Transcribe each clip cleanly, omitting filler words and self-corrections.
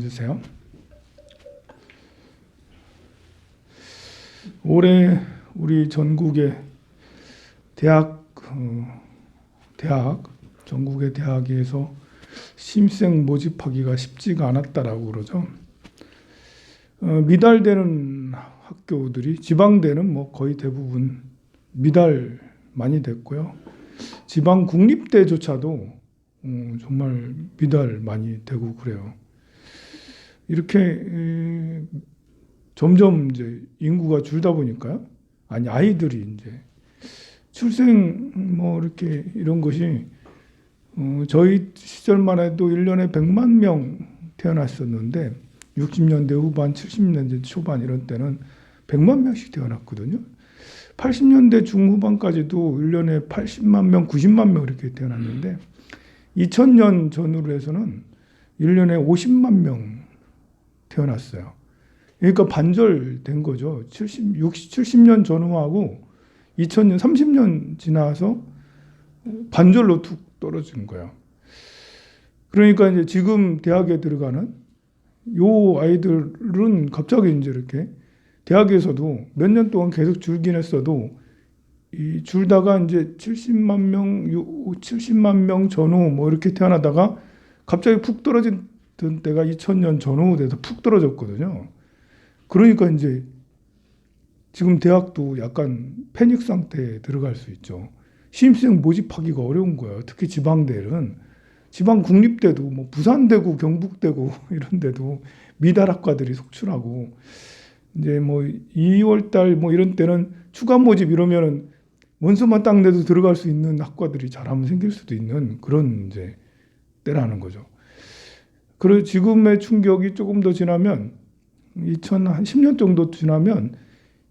주세요. 올해 우리 전국의 전국의 대학에서 신입생 모집하기가 쉽지가 않았다라고 그러죠. 미달되는 학교들이 지방대는 뭐 거의 대부분 미달 많이 됐고요. 지방 국립대조차도 정말 미달 많이 되고 그래요. 이렇게 점점 이제 인구가 줄다 보니까요. 아이들이 이제 출생 뭐 이렇게 이런 것이 저희 시절만 해도 1년에 100만 명 태어났었는데 60년대 후반, 70년대 초반 이런 때는 100만 명씩 태어났거든요. 80년대 중후반까지도 1년에 80만 명, 90만 명 이렇게 태어났는데 2000년 전후로 해서는 1년에 50만 명 태어났어요. 그러니까 반절된 거죠. 70년 전후하고 2000년, 30년 지나서 반절로 툭 떨어진 거예요. 그러니까 이제 지금 대학에 들어가는 요 아이들은 갑자기 이제 이렇게 대학에서도 몇 년 동안 계속 줄긴 했어도 이 줄다가 이제 70만 명 전후 뭐 이렇게 태어나다가 갑자기 푹 떨어진 때가 2000년 전후 돼서 푹 떨어졌거든요. 그러니까 이제 지금 대학도 약간 패닉 상태에 들어갈 수 있죠. 신입생 모집하기가 어려운 거예요. 특히 지방대는. 지방 국립대도 뭐 부산대고 경북대고 이런 데도 미달학과들이 속출하고 이제 뭐 2월 달 뭐 이런 때는 추가 모집 이러면은 원서만 딱 내도 들어갈 수 있는 학과들이 잘하면 생길 수도 있는 그런 이제 때라는 거죠. 그리고 지금의 충격이 조금 더 지나면 한 10년 정도 지나면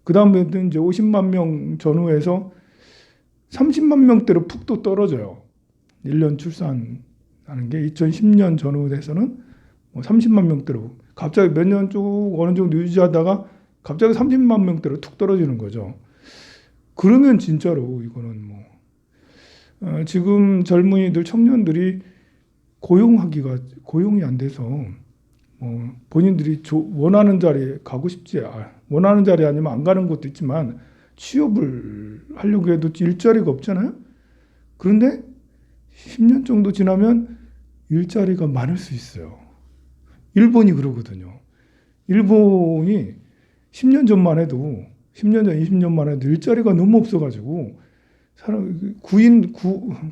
그 다음에는 이제 50만 명 전후에서 30만 명대로 푹 또 떨어져요. 1년 출산하는 게 2010년 전후 돼서는 30만 명대로 갑자기 몇 년 쭉 어느 정도 유지하다가 갑자기 30만 명대로 툭 떨어지는 거죠. 그러면 진짜로 이거는 뭐 지금 젊은이들 청년들이 고용이 안 돼서 본인들이 원하는 자리에 가고 싶지 원하는 자리 아니면 안 가는 것도 있지만 취업을 하려고 해도 일자리가 없잖아요. 그런데 10년 정도 지나면 일자리가 많을 수 있어요. 일본이 그러거든요. 일본이 10년 전, 20년만 해도 일자리가 너무 없어가지고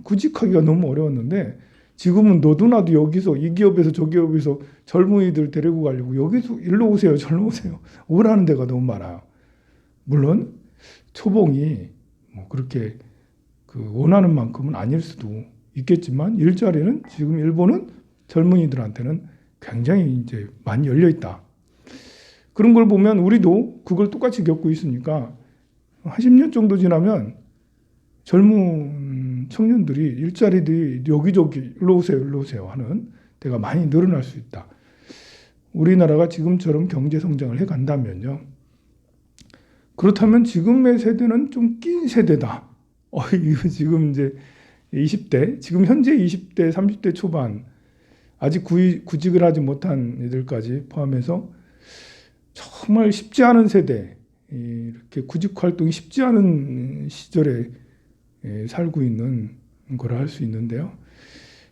구직하기가 너무 어려웠는데 지금은 너도나도 여기서 이 기업에서 저 기업에서 젊은이들 데리고 가려고 여기서 일로 오세요, 절로 오세요. 오라는 데가 너무 많아요. 물론 초봉이 뭐 그렇게 원하는 만큼은 아닐 수도 있겠지만 일자리는 지금 일본은 젊은이들한테는 굉장히 이제 많이 열려 있다. 그런 걸 보면 우리도 그걸 똑같이 겪고 있으니까 한 10년 정도 지나면 젊은 청년들이 일자리들이 여기저기 일로 오세요 하는 데가 많이 늘어날 수 있다. 우리나라가 지금처럼 경제 성장을 해 간다면요. 그렇다면 지금의 세대는 좀 낀 세대다. 이거 지금 이제 20대, 지금 현재 20대, 30대 초반 아직 구직을 하지 못한 애들까지 포함해서 정말 쉽지 않은 세대, 이렇게 구직 활동이 쉽지 않은 시절에 살고 있는 거라 할 수 있는데요.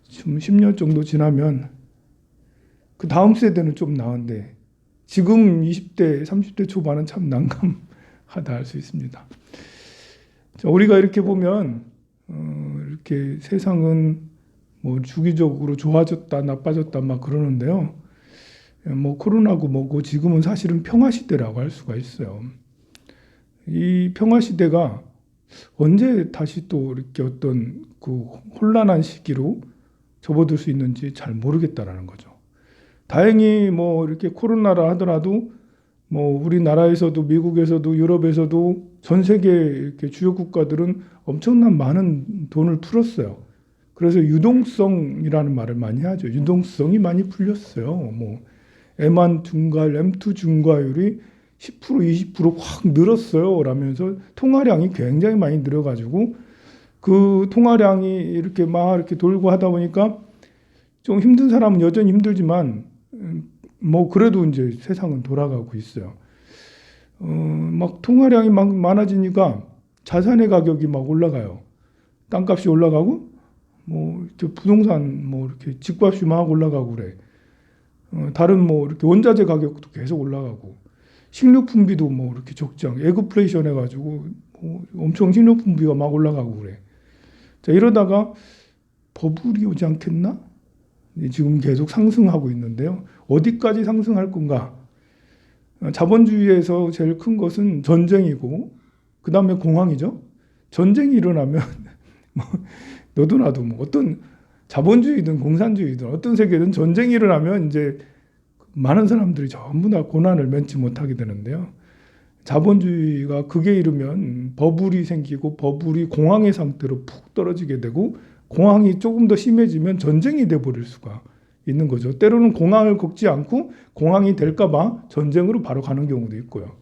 좀 10년 정도 지나면 그 다음 세대는 좀 나은데 지금 20대, 30대 초반은 참 난감하다 할 수 있습니다. 자, 우리가 이렇게 보면 이렇게 세상은 뭐 주기적으로 좋아졌다, 나빠졌다 막 그러는데요. 뭐 코로나고 뭐고 지금은 사실은 평화 시대라고 할 수가 있어요. 이 평화 시대가 언제 다시 또 이렇게 어떤 그 혼란한 시기로 접어들 수 있는지 잘 모르겠다라는 거죠. 다행히 뭐 이렇게 코로나라 하더라도 뭐 우리나라에서도 미국에서도 유럽에서도 전 세계 이렇게 주요 국가들은 엄청난 많은 돈을 풀었어요. 그래서 유동성이라는 말을 많이 하죠. 유동성이 많이 풀렸어요. 뭐 M1 증가율, M2 증가율이 10%, 20%확 늘었어요. 라면서 통화량이 굉장히 많이 늘어가지고 그 통화량이 이렇게 막 이렇게 돌고 하다 보니까 좀 힘든 사람은 여전히 힘들지만 뭐 그래도 이제 세상은 돌아가고 있어요. 막 통화량이 막 많아지니까 자산의 가격이 막 올라가요. 땅값이 올라가고 뭐 부동산 뭐 이렇게 집값이 막 올라가고 그래. 다른 뭐 이렇게 원자재 가격도 계속 올라가고 식료품비도 뭐 이렇게 적지 않게 에그플레이션 해가지고 뭐 엄청 식료품비가 막 올라가고 그래. 자, 이러다가 버블이 오지 않겠나? 지금 계속 상승하고 있는데요. 어디까지 상승할 건가? 자본주의에서 제일 큰 것은 전쟁이고 그 다음에 공황이죠. 전쟁이 일어나면 뭐 너도 나도 뭐 어떤 자본주의든 공산주의든 어떤 세계든 전쟁이 일어나면 이제 많은 사람들이 전부 다 고난을 면치 못하게 되는데요. 자본주의가 극에 이르면 버블이 생기고 버블이 공황의 상태로 푹 떨어지게 되고 공황이 조금 더 심해지면 전쟁이 돼버릴 수가 있는 거죠. 때로는 공황을 겪지 않고 공황이 될까봐 전쟁으로 바로 가는 경우도 있고요.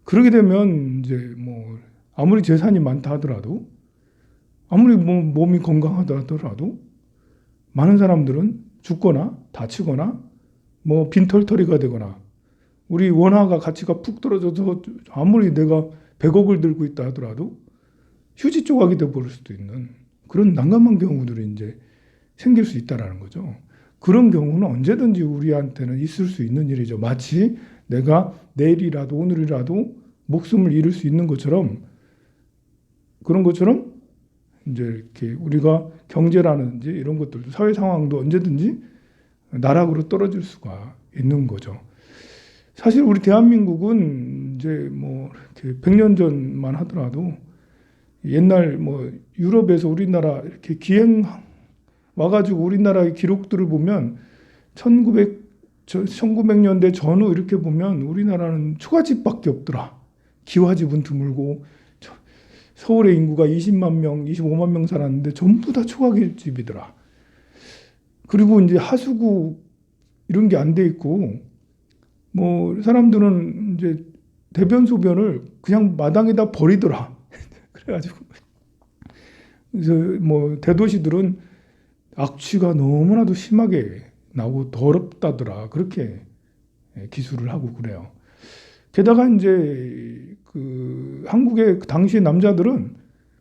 그러게 되면 이제 뭐 아무리 재산이 많다 하더라도 아무리 뭐 몸이 건강하다 하더라도 많은 사람들은 죽거나 다치거나 뭐 빈털터리가 되거나 우리 원화가 가치가 푹 떨어져서 아무리 내가 100억을 들고 있다 하더라도 휴지 조각이 돼버릴 수도 있는 그런 난감한 경우들이 이제 생길 수 있다라는 거죠. 그런 경우는 언제든지 우리한테는 있을 수 있는 일이죠. 마치 내가 내일이라도 오늘이라도 목숨을 잃을 수 있는 것처럼 그런 것처럼 이제 이렇게 우리가 경제라든지 이런 것들도 사회 상황도 언제든지 나락으로 떨어질 수가 있는 거죠. 사실 우리 대한민국은 이제 뭐 이렇게 100년 전만 하더라도 옛날 뭐 유럽에서 우리나라 이렇게 기행 와가지고 우리나라의 기록들을 보면 1900년대 전후 이렇게 보면 우리나라는 초가집밖에 없더라. 기와집은 드물고 서울의 인구가 20만 명, 25만 명 살았는데 전부 다 초가집이더라. 그리고 이제 하수구 이런 게 안 돼 있고 뭐 사람들은 이제 대변 소변을 그냥 마당에다 버리더라. 그래가지고 그래서 뭐 대도시들은 악취가 너무나도 심하게 나고 더럽다더라. 그렇게 기술을 하고 그래요. 게다가 이제 그 한국의 당시의 남자들은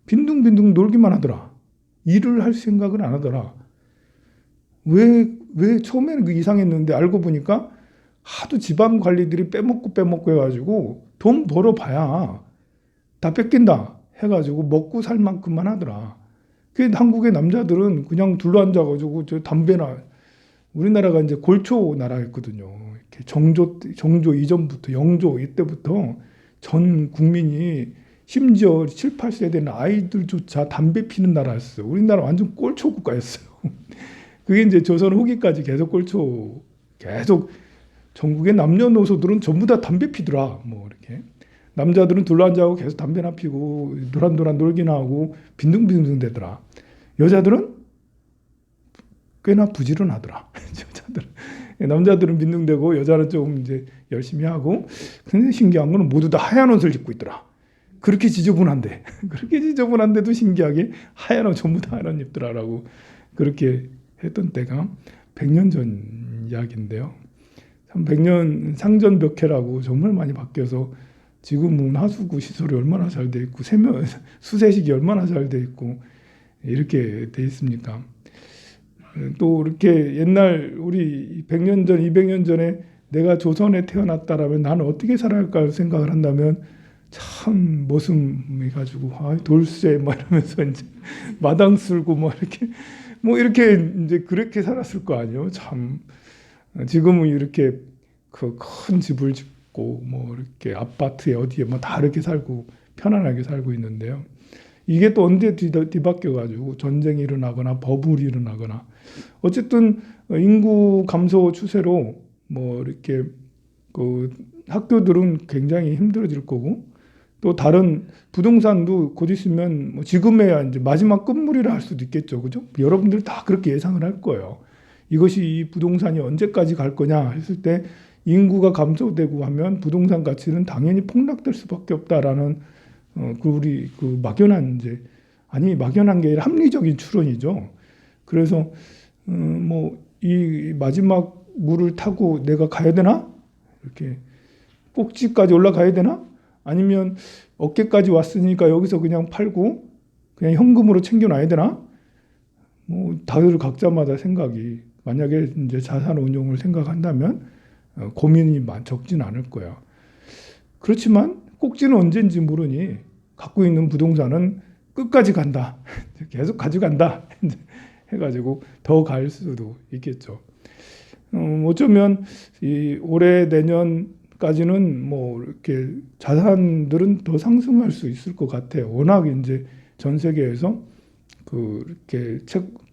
빈둥빈둥 놀기만 하더라. 일을 할 생각을 안 하더라. 왜 처음에는 그 이상했는데 알고 보니까 하도 집안 관리들이 빼먹고 해가지고 돈 벌어봐야 다 뺏긴다 해가지고 먹고 살 만큼만 하더라. 그 한국의 남자들은 그냥 둘러앉아가지고 저 담배나 우리나라가 이제 골초 나라였거든요. 이렇게 정조 이전부터 영조 이때부터 전 국민이 심지어 7, 8세 되는 아이들조차 담배 피는 나라였어요. 우리나라 완전 꼴초 국가였어요. 그게 이제 조선 후기까지 계속 전국의 남녀노소들은 전부 다 담배 피더라. 뭐 이렇게 남자들은 둘러앉아고 계속 담배나 피고 도란도란 놀기나 하고 빈둥빈둥 되더라. 여자들은 꽤나 부지런하더라. 여자들은 남자들은 빈둥대고 여자는 조금 이제 열심히 하고. 근데 신기한 거는 모두 다 하얀 옷을 입고 있더라. 그렇게 지저분한데도 신기하게 하얀 옷 전부 다 하얀 옷 입더라라고 그렇게 했던 때가 100년 전 이야기인데요. 참 100년 상전벽해라고 정말 많이 바뀌어서 지금은 하수구 시설이 얼마나 잘 돼 있고 수세식이 얼마나 잘 돼 있고 이렇게 돼 있습니까? 또 이렇게 옛날 우리 100년 전, 200년 전에 내가 조선에 태어났다라면 나는 어떻게 살아갈까 생각을 한다면 참 머슴이 가지고 돌쇠 뭐 이러면서 이제 마당 쓸고 뭐 이렇게 이제 그렇게 살았을 거 아니에요. 참 지금은 이렇게 그 큰 집을 짓고 뭐 이렇게 아파트에 어디에 뭐 다 이렇게 살고 편안하게 살고 있는데요. 이게 또 언제 뒤바뀌어 가지고 전쟁이 일어나거나 버블이 일어나거나 어쨌든 인구 감소 추세로 뭐 이렇게 그 학교들은 굉장히 힘들어질 거고 또 다른 부동산도 곧 있으면 뭐 지금에야 이제 마지막 끝물이라 할 수도 있겠죠. 그죠? 여러분들 다 그렇게 예상을 할 거예요. 이것이 이 부동산이 언제까지 갈 거냐 했을 때 인구가 감소되고 하면 부동산 가치는 당연히 폭락될 수밖에 없다라는 우리 막연한 막연한 게 아니라 합리적인 추론이죠. 그래서 뭐 이 마지막 물을 타고 내가 가야 되나? 이렇게 꼭지까지 올라가야 되나? 아니면 어깨까지 왔으니까 여기서 그냥 팔고 그냥 현금으로 챙겨놔야 되나? 뭐 다들 각자마다 생각이, 만약에 이제 자산 운용을 생각한다면 고민이 적진 않을 거야. 그렇지만 꼭지는 언제인지 모르니 갖고 있는 부동산은 끝까지 간다. 계속 가져간다. 해가지고 더 갈 수도 있겠죠. 어쩌면 올해 내년까지는 뭐 이렇게 자산들은 더 상승할 수 있을 것 같아요. 워낙 이제 전 세계에서 이렇게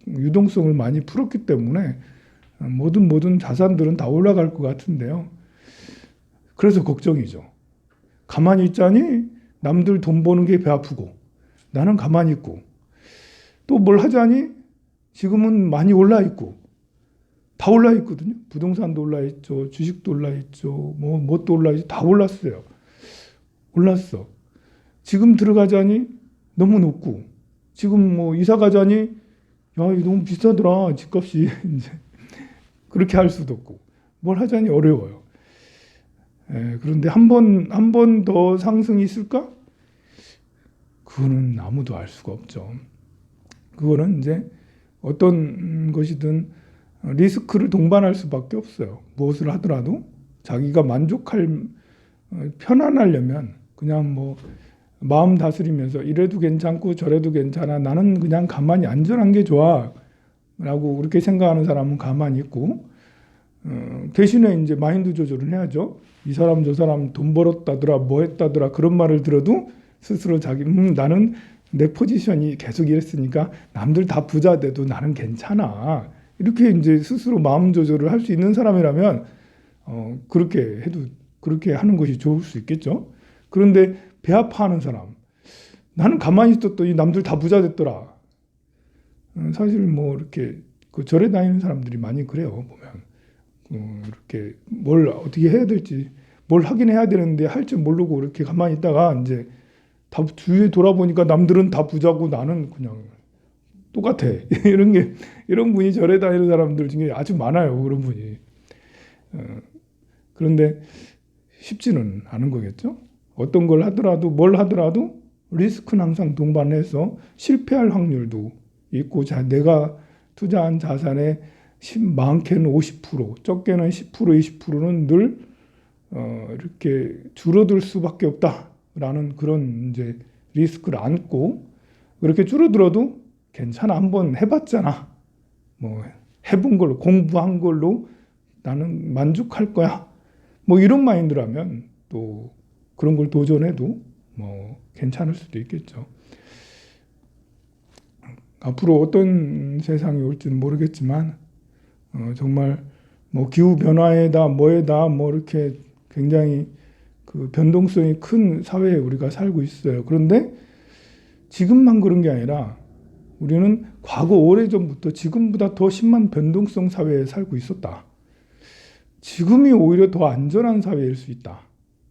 유동성을 많이 풀었기 때문에 모든 자산들은 다 올라갈 것 같은데요. 그래서 걱정이죠. 가만히 있자니 남들 돈 버는 게 배 아프고 나는 가만히 있고, 또 뭘 하자니 지금은 많이 올라 있고, 다 올라 있거든요. 부동산도 올라 있죠. 주식도 올라 있죠. 뭣도 올라 있죠. 다 올랐어요. 올랐어. 지금 들어가자니 너무 높고, 지금 뭐 이사 가자니 야, 이거 너무 비싸더라. 집값이. 이제 그렇게 할 수도 없고, 뭘 하자니 어려워요. 그런데 한 번 더 상승이 있을까? 그거는 아무도 알 수가 없죠. 그거는 이제 어떤 것이든 리스크를 동반할 수밖에 없어요. 무엇을 하더라도 자기가 편안하려면 그냥 뭐 마음 다스리면서 이래도 괜찮고 저래도 괜찮아. 나는 그냥 가만히 안전한 게 좋아. 라고 그렇게 생각하는 사람은 가만히 있고, 대신에 이제 마인드 조절을 해야죠. 이 사람 저 사람 돈 벌었다더라, 뭐 했다더라, 그런 말을 들어도 스스로 나는 내 포지션이 계속 이랬으니까 남들 다 부자 돼도 나는 괜찮아. 이렇게 이제 스스로 마음 조절을 할 수 있는 사람이라면 그렇게 하는 것이 좋을 수 있겠죠. 그런데 배 아파하는 사람, 나는 가만히 있었더니 남들 다 부자 됐더라. 사실 뭐 이렇게 절에 다니는 사람들이 많이 그래요. 보면 이렇게 뭘 어떻게 해야 될지, 뭘 하긴 해야 되는데 할 줄 모르고 이렇게 가만히 있다가 이제 다 주위에 돌아보니까 남들은 다 부자고 나는 그냥 똑같아. 이런 분이 절에 다니는 사람들 중에 아주 많아요. 그런 분이. 그런데 쉽지는 않은 거겠죠. 어떤 걸 하더라도 뭘 하더라도 리스크는 항상 동반해서 실패할 확률도 있고, 내가 투자한 자산의 많게는 50%, 적게는 10%, 20%는 늘 이렇게 줄어들 수밖에 없다라는 그런 이제 리스크를 안고, 그렇게 줄어들어도 괜찮아, 한번 해봤잖아, 뭐 해본 걸로, 공부한 걸로 나는 만족할 거야, 뭐 이런 마인드라면 또 그런 걸 도전해도 뭐 괜찮을 수도 있겠죠. 앞으로 어떤 세상이 올지는 모르겠지만 정말 뭐 기후 변화에다 뭐에다 뭐 이렇게 굉장히 그 변동성이 큰 사회에 우리가 살고 있어요. 그런데 지금만 그런 게 아니라 우리는 과거 오래전부터 지금보다 더 심한 변동성 사회에 살고 있었다. 지금이 오히려 더 안전한 사회일 수 있다.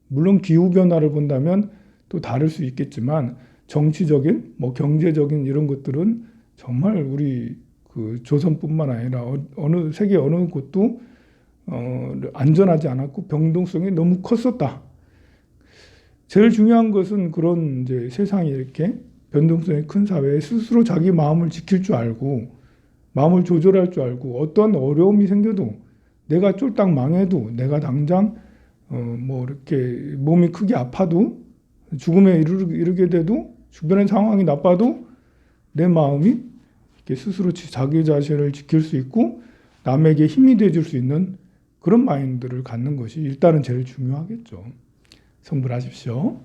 물론 기후 변화를 본다면 또 다를 수 있겠지만 정치적인 뭐 경제적인 이런 것들은 정말 우리 그 조선뿐만 아니라 세계 어느 곳도 안전하지 않았고 변동성이 너무 컸었다. 제일 중요한 것은 그런 이제 세상이 이렇게 변동성이 큰 사회에 스스로 자기 마음을 지킬 줄 알고, 마음을 조절할 줄 알고, 어떤 어려움이 생겨도 내가 쫄딱 망해도, 내가 당장 뭐 이렇게 몸이 크게 아파도, 죽음에 이르게 돼도, 주변의 상황이 나빠도 내 마음이 이렇게 스스로 자기 자신을 지킬 수 있고 남에게 힘이 돼줄 수 있는 그런 마인드를 갖는 것이 일단은 제일 중요하겠죠. 성불하십시오.